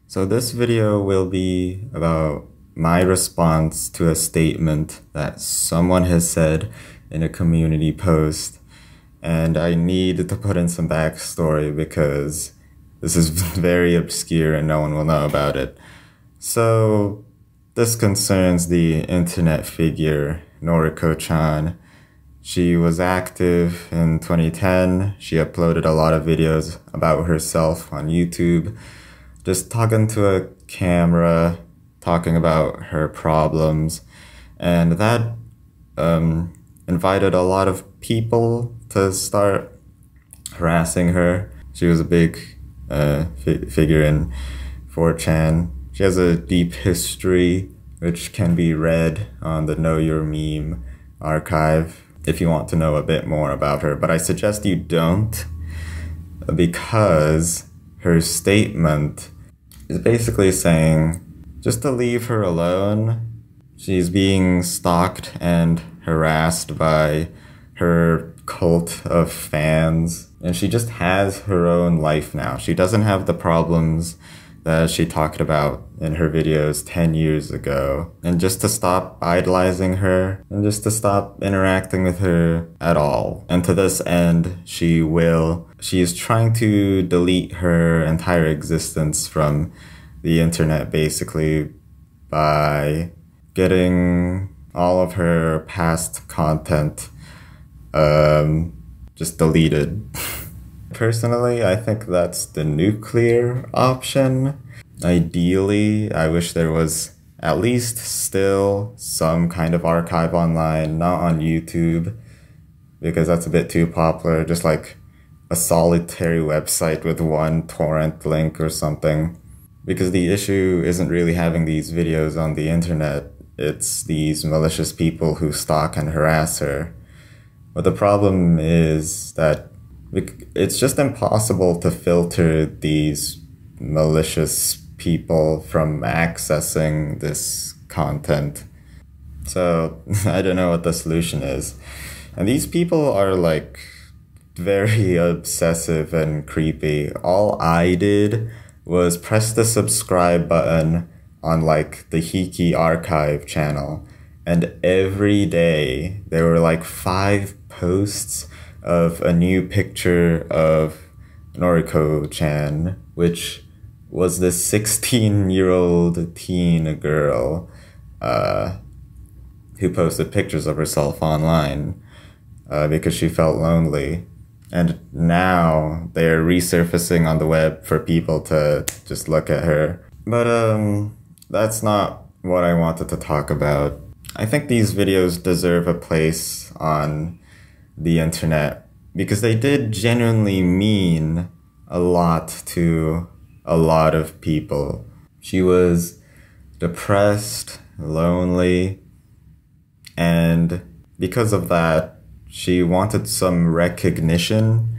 So this video will be about my response to a statement that someone has said in a community post, and I need to put in some backstory because this is very obscure and no one will know about it. So this concerns the internet figure Noriko-chan. She was active in 2010. She uploaded a lot of videos about herself on YouTube, just talking to a camera, talking about her problems. And that invited a lot of people to start harassing her. She was a big figure in 4chan. She has a deep history, which can be read on the Know Your Meme archive if you want to know a bit more about her. But I suggest you don't, because her statement is basically saying just to leave her alone. She's being stalked and harassed by her cult of fans, and she just has her own life now. She doesn't have the problems that she talked about in her videos 10 years ago. And just to stop idolizing her, and just to stop interacting with her at all. And to this end, she is trying to delete her entire existence from the internet, basically, by getting all of her past content just deleted. Personally, I think that's the nuclear option. Ideally, I wish there was at least still some kind of archive online, not on YouTube, because that's a bit too popular, just like a solitary website with one torrent link or something. Because the issue isn't really having these videos on the internet, it's these malicious people who stalk and harass her. But the problem is that it's just impossible to filter these malicious people from accessing this content. So I don't know what the solution is. And these people are like very obsessive and creepy. All I did was press the subscribe button on like the Hiki archive channel, and every day there were like 5 posts of a new picture of Noriko-chan, which was this 16-year-old teen girl who posted pictures of herself online because she felt lonely. And now they're resurfacing on the web for people to just look at her. But that's not what I wanted to talk about. I think these videos deserve a place on the internet because they did genuinely mean a lot to a lot of people. She was depressed, lonely, and because of that, she wanted some recognition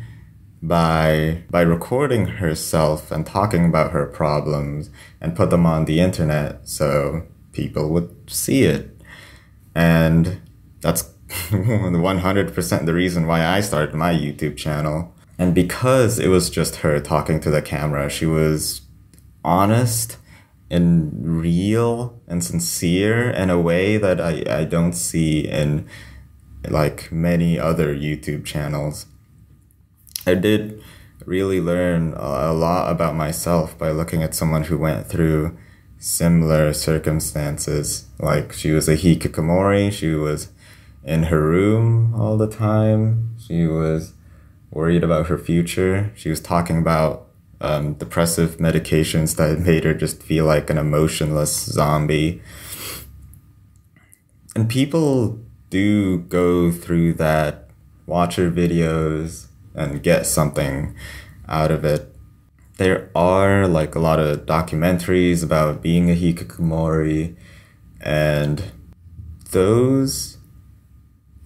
by recording herself and talking about her problems and put them on the internet so people would see it. And that's 100% the reason why I started my YouTube channel. And because it was just her talking to the camera, she was honest and real and sincere in a way that I don't see in like many other YouTube channels. I did really learn a lot about myself by looking at someone who went through similar circumstances. Like, she was a hikikomori, she was in her room all the time, she was worried about her future, she was talking about depressive medications that made her just feel like an emotionless zombie. And people do go through that, watch her videos, and get something out of it. There are like a lot of documentaries about being a hikikomori, and those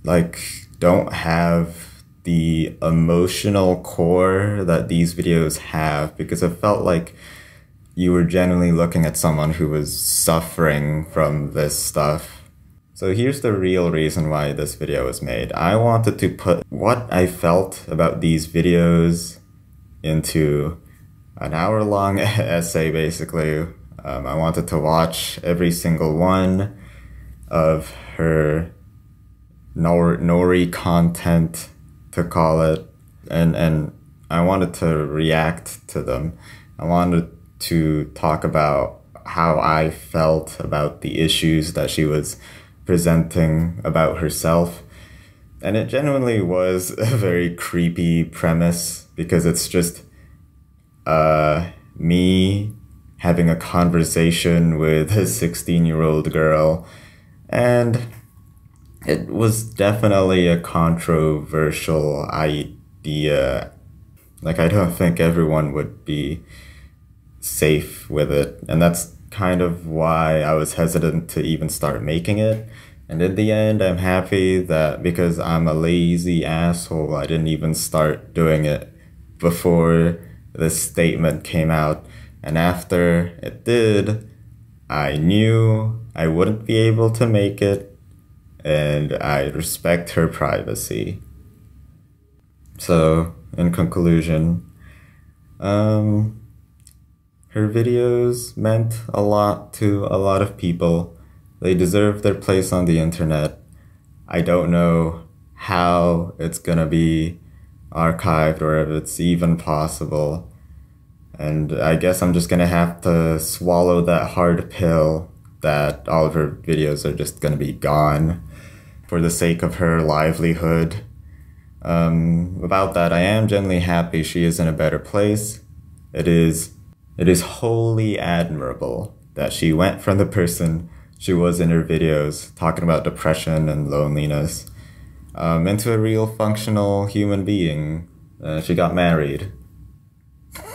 like don't have the emotional core that these videos have, because it felt like you were genuinely looking at someone who was suffering from this stuff. So here's the real reason why this video was made. I wanted to put what I felt about these videos into an hour-long essay, basically. I wanted to watch every single one of her Nori content, to call it, and I wanted to react to them. I wanted to talk about how I felt about the issues that she was presenting about herself. And it genuinely was a very creepy premise, because it's just me having a conversation with a 16-year-old girl. And it was definitely a controversial idea. Like, I don't think everyone would be safe with it. And that's kind of why I was hesitant to even start making it. And in the end, I'm happy that, because I'm a lazy asshole, I didn't even start doing it before this statement came out. And after it did, I knew I wouldn't be able to make it, and I respect her privacy. So, in conclusion, her videos meant a lot to a lot of people. They deserve their place on the internet. I don't know how it's gonna be archived, or if it's even possible. And I guess I'm just gonna have to swallow that hard pill that all of her videos are just gonna be gone for the sake of her livelihood. About that, I am genuinely happy she is in a better place. It is wholly admirable that she went from the person she was in her videos, talking about depression and loneliness, into a real functional human being. She got married.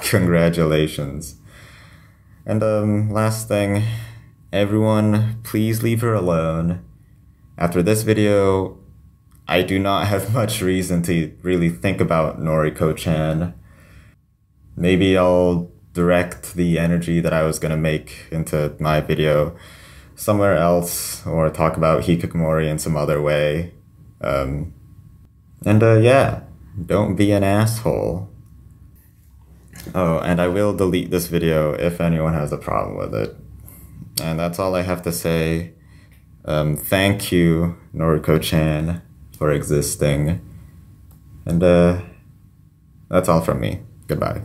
Congratulations. And last thing, everyone, please leave her alone. After this video, I do not have much reason to really think about Noriko-chan. Maybe I'll direct the energy that I was gonna make into my video somewhere else, or talk about hikikomori in some other way. Yeah, don't be an asshole. Oh, and I will delete this video if anyone has a problem with it. And that's all I have to say. Thank you, Noriko-chan, for existing. And that's all from me. Goodbye.